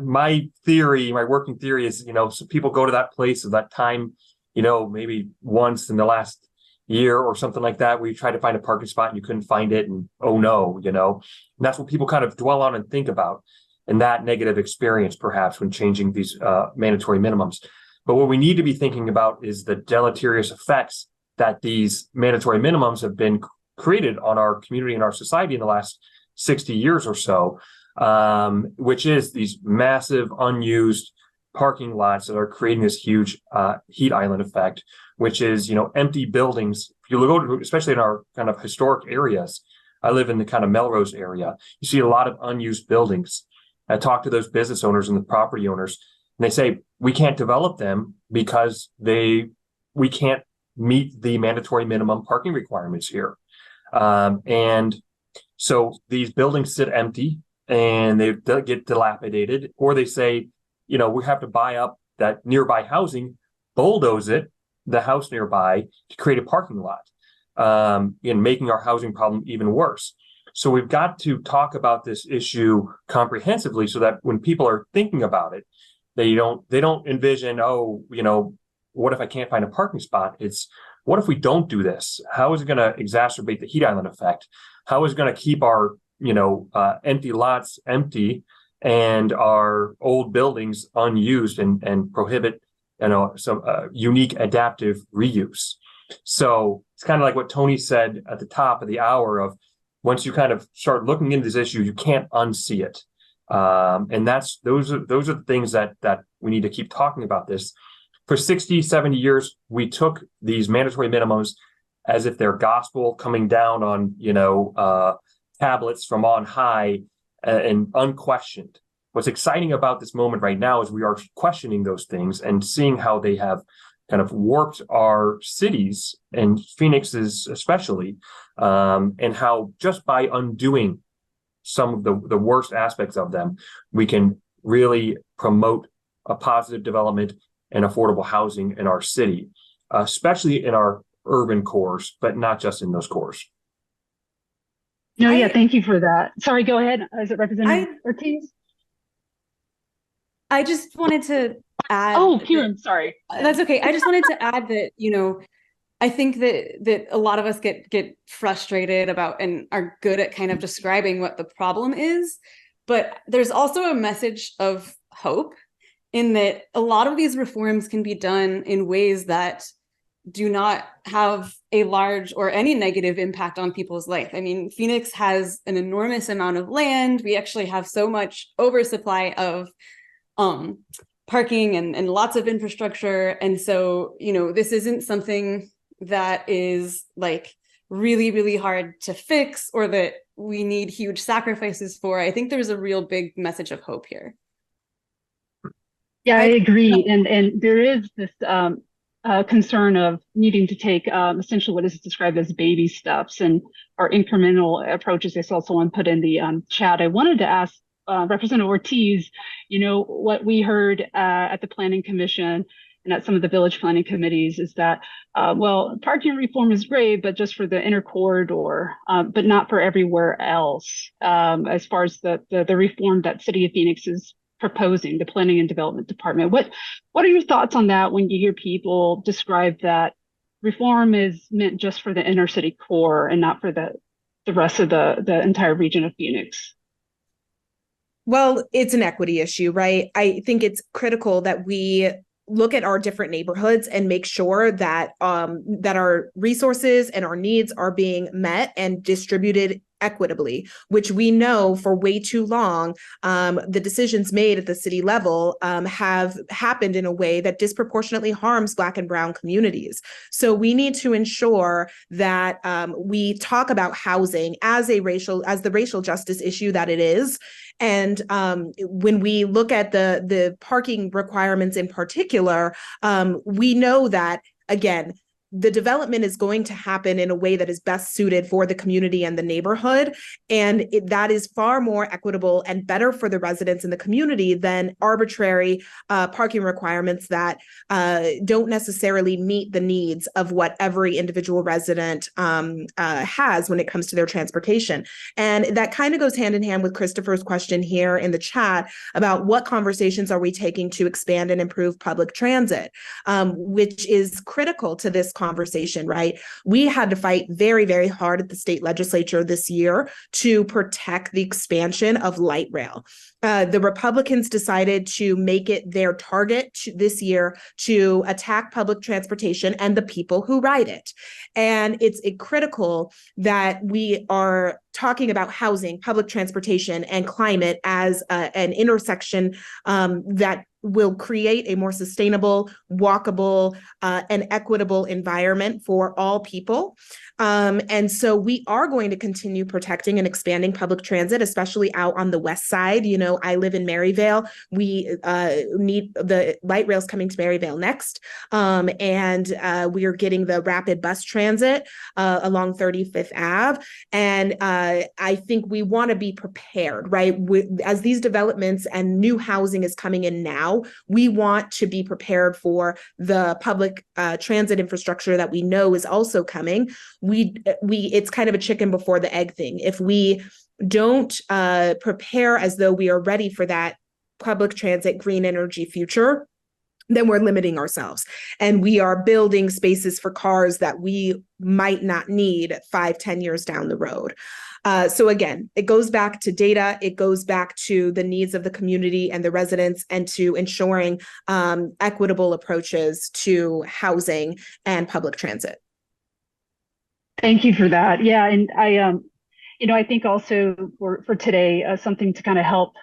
my working theory is, so people go to that place at that time, maybe once in the last year or something like that, where you try to find a parking spot and you couldn't find it, and oh no, and that's what people kind of dwell on and think about, and that negative experience perhaps when changing these mandatory minimums. But what we need to be thinking about is the deleterious effects that these mandatory minimums have been created on our community and our society in the last 60 years or so, which is these massive unused parking lots that are creating this huge heat island effect, which is, empty buildings. If you go to, especially in our kind of historic areas, I live in the kind of Melrose area, you see a lot of unused buildings. I talk to those business owners and the property owners, and they say, we can't develop them because we can't meet the mandatory minimum parking requirements here. And so these buildings sit empty and they get dilapidated, or they say, we have to buy up that nearby housing, bulldoze the house nearby to create a parking lot, and making our housing problem even worse. So we've got to talk about this issue comprehensively, so that when people are thinking about it, they don't envision, what if I can't find a parking spot? It's, what if we don't do this? How is it going to exacerbate the heat island effect? How is it going to keep our empty lots empty and our old buildings unused, and prohibit some unique adaptive reuse? So it's kind of like what Tony said at the top of the hour, of once you kind of start looking into this issue, you can't unsee it. And those are the things that we need to keep talking about this. For 60, 70 years, we took these mandatory minimums as if they're gospel coming down on, tablets from on high, and unquestioned. What's exciting about this moment right now is we are questioning those things and seeing how they have kind of warped our cities, and Phoenix's especially, and how just by undoing some of the worst aspects of them, we can really promote a positive development and affordable housing in our city, especially in our urban cores, but not just in those cores. No, yeah, thank you for that. Sorry, go ahead. Is it Representative Ortiz? I just wanted to add. Oh, Kieran, sorry. That's okay. I just wanted to add that, I think that a lot of us get frustrated about and are good at kind of describing what the problem is, but there's also a message of hope in that a lot of these reforms can be done in ways that do not have a large or any negative impact on people's life. I mean, Phoenix has an enormous amount of land. We actually have so much oversupply of parking and lots of infrastructure. And so, this isn't something that is like really, really hard to fix, or that we need huge sacrifices for. I think there's a real big message of hope here. Yeah, I agree. And there is this concern of needing to take essentially what is described as baby steps and our incremental approaches. I saw someone put in the chat. I wanted to ask Representative Ortiz, what we heard at the Planning Commission and at some of the village planning committees is that, parking reform is great, but just for the inner corridor, but not for everywhere else. As far as the reform that City of Phoenix is proposing, the Planning and Development Department. What are your thoughts on that when you hear people describe that reform is meant just for the inner city core and not for the rest of the entire region of Phoenix? Well, it's an equity issue, right? I think it's critical that we look at our different neighborhoods and make sure that that our resources and our needs are being met and distributed equitably, which we know for way too long, the decisions made at the city level have happened in a way that disproportionately harms Black and Brown communities. So we need to ensure that we talk about housing as the racial justice issue that it is. And when we look at the parking requirements in particular, we know that, again, the development is going to happen in a way that is best suited for the community and the neighborhood. And that is far more equitable and better for the residents in the community than arbitrary parking requirements that don't necessarily meet the needs of what every individual resident has when it comes to their transportation. And that kind of goes hand in hand with Christopher's question here in the chat about what conversations are we taking to expand and improve public transit, which is critical to this conversation, right? We had to fight very, very hard at the state legislature this year to protect the expansion of light rail. The Republicans decided to make it their target this year to attack public transportation and the people who ride it. And it's critical that we are talking about housing, public transportation, and climate as an intersection that will create a more sustainable, walkable, and equitable environment for all people. And so we are going to continue protecting and expanding public transit, especially out on the west side. You know, I live in Maryvale. We need the light rails coming to Maryvale next. And we are getting the rapid bus transit along 35th Ave. And I think we want to be prepared, right? As these developments and new housing is coming in now, we want to be prepared for the public transit infrastructure that we know is also coming. It's kind of a chicken before the egg thing. If we don't prepare as though we are ready for that public transit green energy future, then we're limiting ourselves. And we are building spaces for cars that we might not need 5-10 years down the road. So again, it goes back to data, it goes back to the needs of the community and the residents, and to ensuring equitable approaches to housing and public transit. Thank you for that. Yeah, and I think also for today, something to kind of help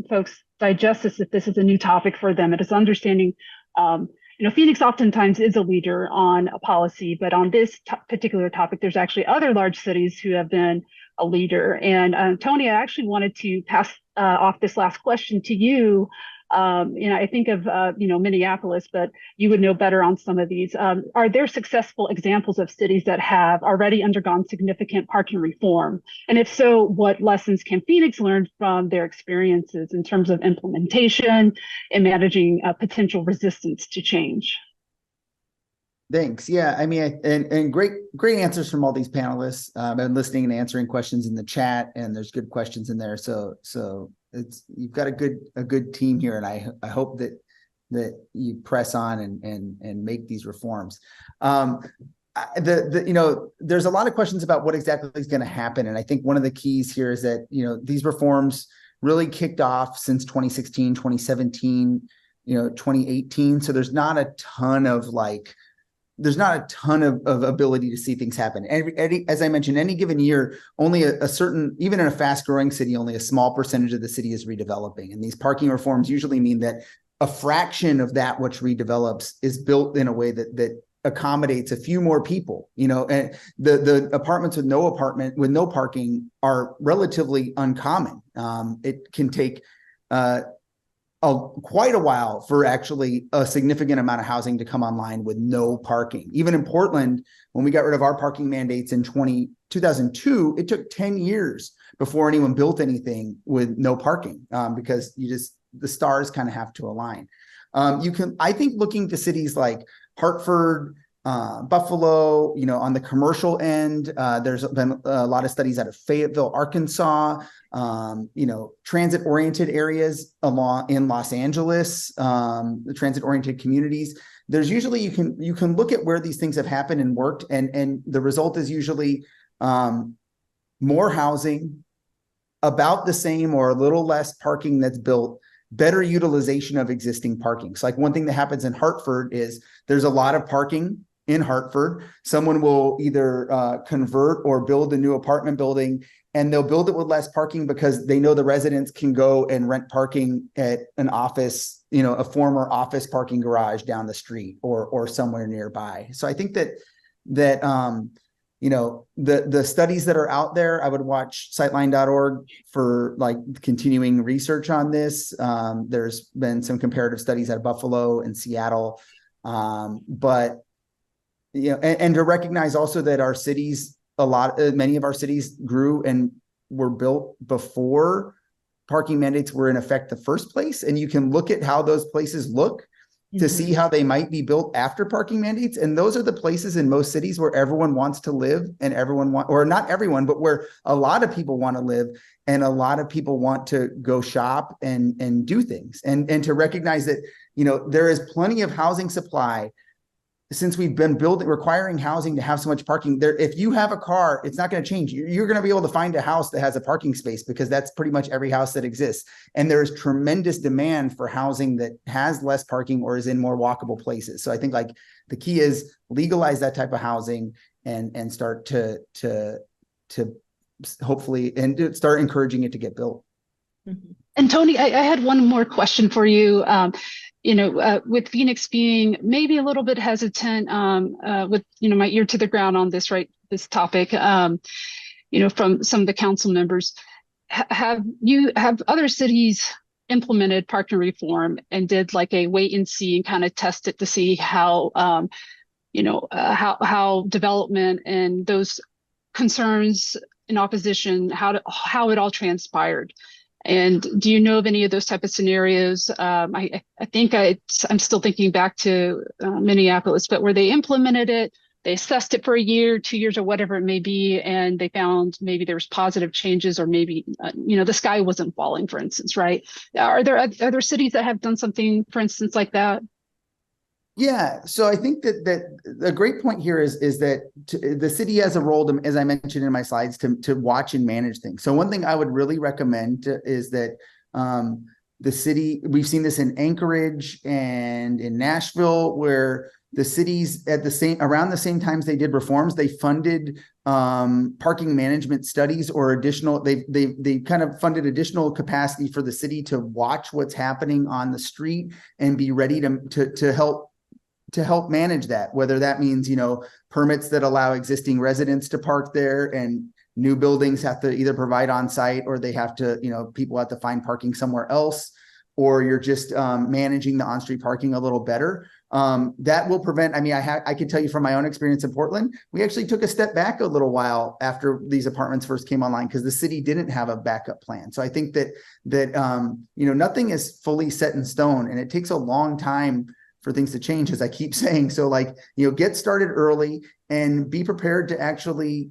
folks digest this, if this is a new topic for them, it is understanding, Phoenix oftentimes is a leader on a policy, but on this particular topic, there's actually other large cities who have been a leader. And Tony, I actually wanted to pass off this last question to you. I think of, Minneapolis, but you would know better on some of these. Are there successful examples of cities that have already undergone significant parking reform? And if so, what lessons can Phoenix learn from their experiences in terms of implementation and managing potential resistance to change? Thanks. Yeah, I mean, and great answers from all these panelists. I've been listening and answering questions in the chat, and there's good questions in there. So you've got a good team here, and I hope that you press on and make these reforms. There's a lot of questions about what exactly is going to happen, and I think one of the keys here is that these reforms really kicked off since 2016, 2017, 2018. So there's not a ton of ability to see things happen. As I mentioned, any given year, only a certain, even in a fast growing city, only a small percentage of the city is redeveloping. And these parking reforms usually mean that a fraction of that which redevelops is built in a way that accommodates a few more people, and the apartments with no parking are relatively uncommon. It can take quite a while for actually a significant amount of housing to come online with no parking. Even in Portland, when we got rid of our parking mandates in 2002, it took 10 years before anyone built anything with no parking, because the stars kind of have to align. I think looking to cities like Hartford, Buffalo, on the commercial end, there's been a lot of studies out of Fayetteville, Arkansas, transit-oriented areas in Los Angeles, the transit-oriented communities. There's usually, you can look at where these things have happened and worked, and the result is usually more housing, about the same or a little less parking that's built, better utilization of existing parking. So like one thing that happens in Hartford is there's a lot of parking in Hartford. Someone will either convert or build a new apartment building, and they'll build it with less parking because they know the residents can go and rent parking at an office, a former office parking garage down the street or somewhere nearby. So I think that the studies that are out there, I would watch Sightline.org for like continuing research on this. There's been some comparative studies at Buffalo and Seattle, but and to recognize also that our cities, many of our cities grew and were built before parking mandates were in effect the first place. And you can look at how those places look to see how they might be built after parking mandates. And those are the places in most cities where everyone wants to live, and or not everyone, but where a lot of people want to live and a lot of people want to go shop and do things. And to recognize that, there is plenty of housing supply. Since we've been requiring housing to have so much parking there, if you have a car, it's not going to change. You're going to be able to find a house that has a parking space because that's pretty much every house that exists. And there's tremendous demand for housing that has less parking or is in more walkable places. So I think like the key is legalize that type of housing and start to hopefully and start encouraging it to get built. And Tony, I had one more question for you. With Phoenix being maybe a little bit hesitant, with, my ear to the ground on this topic, from some of the council members, have other cities implemented parking reform and did like a wait and see and kind of test it to see how, how development and those concerns in opposition, how it all transpired? And do you know of any of those type of scenarios? I think I'm still thinking back to Minneapolis, but where they implemented it, they assessed it for a year, 2 years, or whatever it may be, and they found maybe there was positive changes, or maybe the sky wasn't falling, for instance, right? Are there cities that have done something, for instance, like that? Yeah, so I think that a great point here is that the city has a role to, as I mentioned in my slides, to watch and manage things. So one thing I would really recommend is that the city, we've seen this in Anchorage and in Nashville, where the cities around the same times they did reforms, they funded parking management studies or additional, they kind of funded additional capacity for the city to watch what's happening on the street and be ready to help manage that, whether that means, permits that allow existing residents to park there, and new buildings have to either provide on site, or they have to, people have to find parking somewhere else, or you're just managing the on-street parking a little better. That will prevent, I can tell you from my own experience in Portland, we actually took a step back a little while after these apartments first came online because the city didn't have a backup plan. So I think that nothing is fully set in stone, and it takes a long time for things to change, as I keep saying. So get started early and be prepared to actually,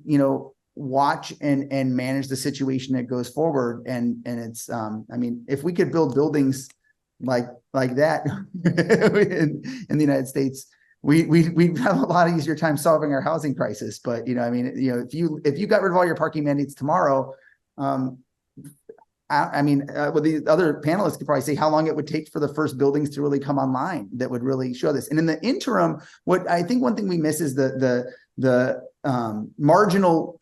watch and manage the situation that goes forward. And it's, if we could build buildings like that in the United States, we'd have a lot easier time solving our housing crisis. But, if you got rid of all your parking mandates tomorrow, the other panelists could probably say how long it would take for the first buildings to really come online that would really show this. And in the interim, what I think one thing we miss is the marginal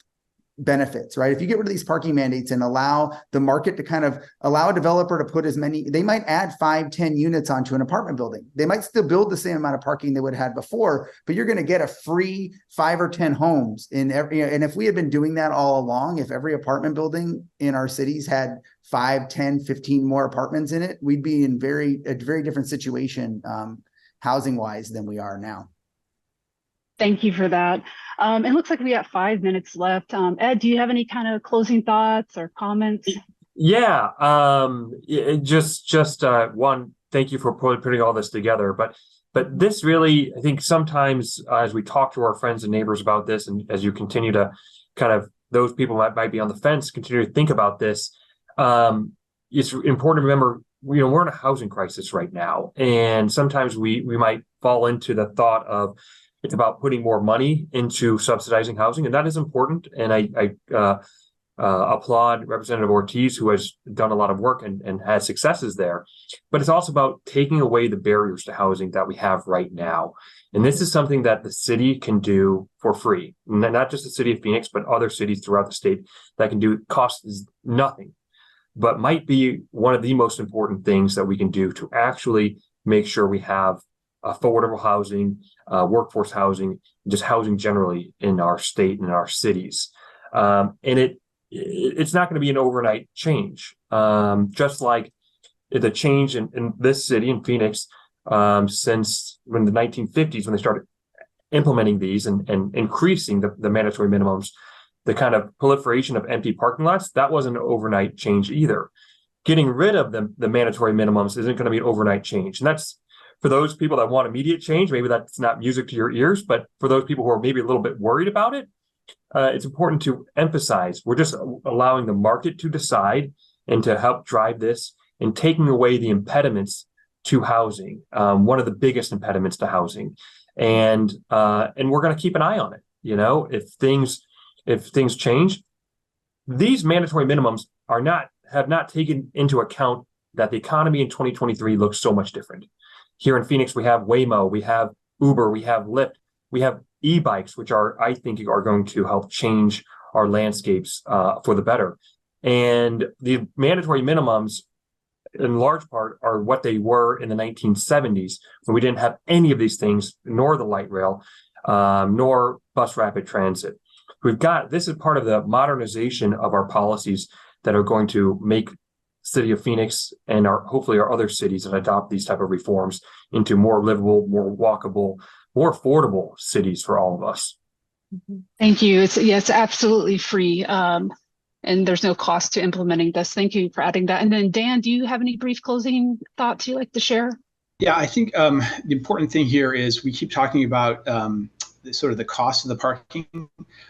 benefits, right? If you get rid of these parking mandates and allow the market to kind of allow a developer to put they might add 5-10 units onto an apartment building. They might still build the same amount of parking they would have had before, but you're going to get a free 5 or 10 homes in every, and if we had been doing that all along, if every apartment building in our cities had 5, 10, 15 more apartments in it, we'd be in a very different situation housing wise than we are now. Thank you for that. It looks like we got 5 minutes left. Ed, do you have any kind of closing thoughts or comments? Yeah, just one, thank you for putting all this together. But this really, I think sometimes as we talk to our friends and neighbors about this, and as you continue to kind of, those people that might be on the fence, continue to think about this, it's important to remember, we're in a housing crisis right now. And sometimes we might fall into the thought of, it's about putting more money into subsidizing housing, and that is important. And applaud Representative Ortiz, who has done a lot of work and has successes there. But it's also about taking away the barriers to housing that we have right now. And this is something that the city can do for free. Not just the city of Phoenix, but other cities throughout the state that can do. Costs nothing, but might be one of the most important things that we can do to actually make sure we have affordable housing, workforce housing, just housing generally in our state and in our cities. And it's not going to be an overnight change. Just like the change in this city, in Phoenix, since when the 1950s, when they started implementing these and increasing the mandatory minimums, the kind of proliferation of empty parking lots, that wasn't an overnight change either. Getting rid of the mandatory minimums isn't going to be an overnight change. And that's for those people that want immediate change. Maybe that's not music to your ears, but for those people who are maybe a little bit worried about it, it's important to emphasize we're just allowing the market to decide and to help drive this and taking away the impediments to housing, one of the biggest impediments to housing. And we're going to keep an eye on it. You know, if things change, these mandatory minimums have not taken into account that the economy in 2023 looks so much different. Here in Phoenix, we have Waymo, we have Uber, we have Lyft, we have e-bikes, which I think are going to help change our landscapes for the better. And the mandatory minimums, in large part, are what they were in the 1970s when we didn't have any of these things, nor the light rail, nor bus rapid transit. This is part of the modernization of our policies that are going to make city of Phoenix and hopefully our other cities that adopt these type of reforms into more livable, more walkable, more affordable cities for all of us. Thank you. It's absolutely free. And there's no cost to implementing this. Thank you for adding that. And then Dan, do you have any brief closing thoughts you'd like to share? Yeah, I think the important thing here is we keep talking about the cost of the parking,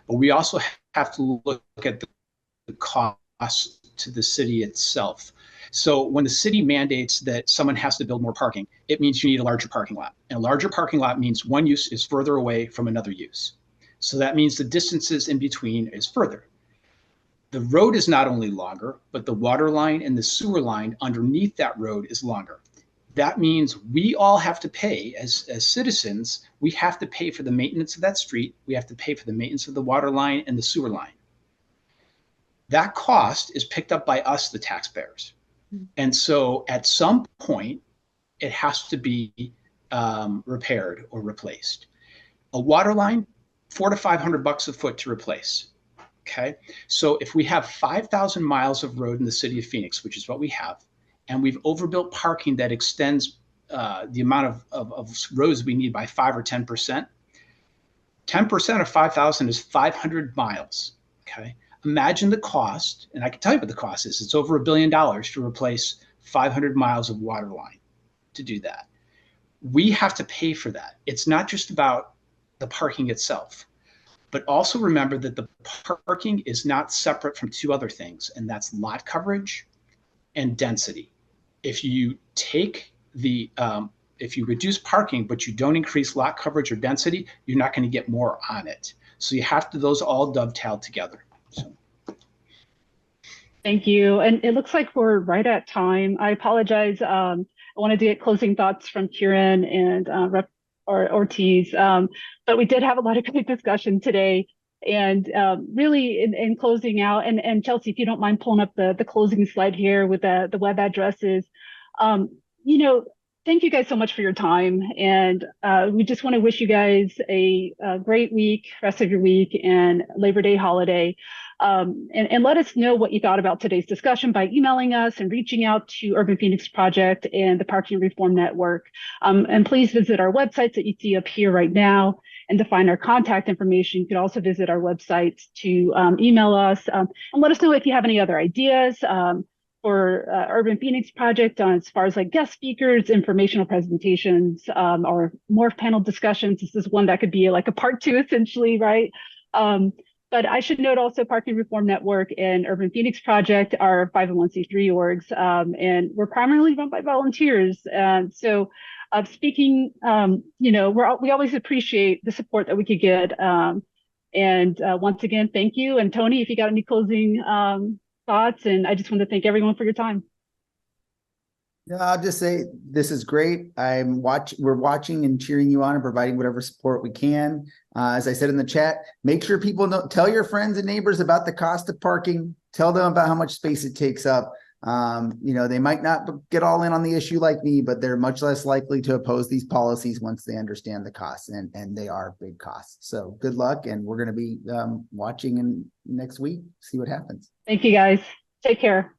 but we also have to look at the cost to the city itself. So when the city mandates that someone has to build more parking, it means you need a larger parking lot. And a larger parking lot means one use is further away from another use. So that means the distances in between is further. The road is not only longer, but the water line and the sewer line underneath that road is longer. That means we all have to pay as citizens, we have to pay for the maintenance of that street. We have to pay for the maintenance of the water line and the sewer line. That cost is picked up by us, the taxpayers. And so at some point, it has to be repaired or replaced. A water line, $400 to $500 a foot to replace. Okay, so if we have 5,000 miles of road in the city of Phoenix, which is what we have, and we've overbuilt parking that extends the amount of roads we need by 5 or 10%, 10% of 5,000 is 500 miles. Okay, imagine the cost, and I can tell you what the cost is. It's over $1 billion to replace 500 miles of water line to do that. We have to pay for that. It's not just about the parking itself. But also remember that the parking is not separate from two other things, and that's lot coverage and density. If you if you reduce parking, but you don't increase lot coverage or density, you're not going to get more on it. So you have to, those all dovetail together. So. Thank you. And it looks like we're right at time. I apologize. I wanted to get closing thoughts from Kieran and Rep. Ortiz, but we did have a lot of good discussion today. And really, in closing out, and Chelsea, if you don't mind pulling up the closing slide here with the web addresses, thank you guys so much for your time. And we just want to wish you guys a great week, rest of your week, and Labor Day holiday. And let us know what you thought about today's discussion by emailing us and reaching out to Urban Phoenix Project and the Parking Reform Network. And please visit our websites that you see up here right now. And to find our contact information, you can also visit our websites to email us and let us know if you have any other ideas for Urban Phoenix Project on as far as like guest speakers, informational presentations, or more panel discussions. This is one that could be like a part 2 essentially, right? But I should note also Parking Reform Network and Urban Phoenix Project are 501c3 orgs, and we're primarily run by volunteers. So speaking, we always appreciate the support that we could get. And once again, thank you. And Tony, if you got any closing thoughts, and I just want to thank everyone for your time. No, I'll just say this is great. We're watching and cheering you on and providing whatever support we can. As I said in the chat, make sure people know, tell your friends and neighbors about the cost of parking. Tell them about how much space it takes up. They might not get all in on the issue like me, but they're much less likely to oppose these policies once they understand the costs, and they are big costs. So good luck, and we're going to be watching in next week, see what happens. Thank you, guys. Take care.